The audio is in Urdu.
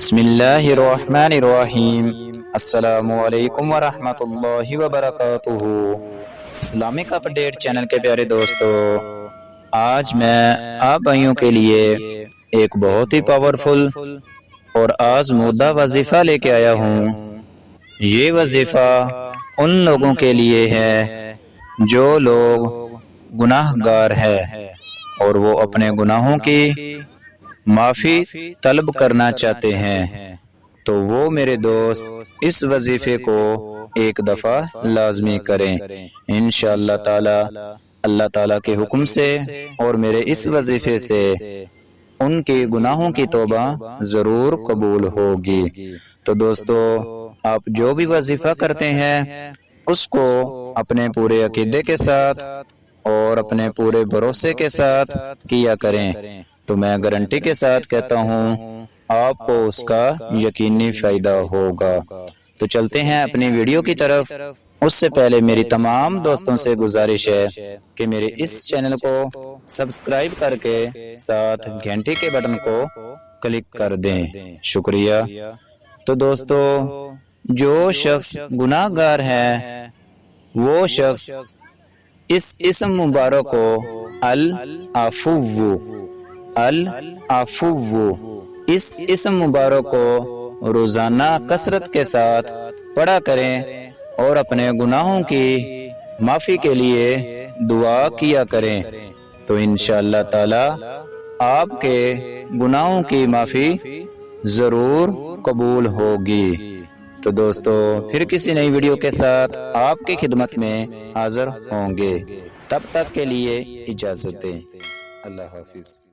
بسم اللہ الرحمن الرحیم۔ السلام علیکم ورحمۃ اللہ وبرکاتہ۔ اسلامک اپڈیٹ چینل کے پیارے دوستو، آج میں آپ بھائیوں کے لیے ایک بہت ہی پاورفل اور آزمودہ وظیفہ لے کے آیا ہوں۔ یہ وظیفہ ان لوگوں کے لیے ہے جو لوگ گناہ گار ہے اور وہ اپنے گناہوں کی معافی طلب کرنا چاہتے ہیں، تو وہ میرے دوست اس وظیفے کو ایک دفعہ لازمی کریں۔ انشاءاللہ تعالی اللہ تعالیٰ کے حکم سے اور میرے اس وظیفے سے ان کے گناہوں کی توبہ ضرور قبول ہوگی۔ تو دوستو، آپ جو بھی وظیفہ کرتے ہیں اس کو اپنے پورے عقیدے کے ساتھ اور اپنے پورے بھروسے کے ساتھ کیا کریں، تو میں گارنٹی کے ساتھ کہتا ہوں آپ کو اس کا یقینی فائدہ ہوگا۔ تو چلتے ہیں اپنی ویڈیو کی طرف۔ اس سے پہلے میری تمام دوستوں سے گزارش ہے کہ میرے اس چینل کو سبسکرائب کر کے ساتھ گھنٹی کے بٹن کو کلک کر دیں۔ شکریہ۔ تو دوستو، جو شخص گناہ گار ہے وہ شخص اس اسم مبارک کو العفو اس اسم مبارک کو روزانہ کثرت کے ساتھ پڑھا کریں اور اپنے گناہوں کی معافی کے لیے دعا کیا کریں، تو انشاءاللہ تعالی آپ کے گناہوں کی معافی ضرور قبول ہوگی۔ تو دوستو، پھر کسی نئی ویڈیو کے ساتھ آپ کی خدمت میں حاضر ہوں گے۔ تب تک کے لیے اجازت دیں۔ اللہ حافظ۔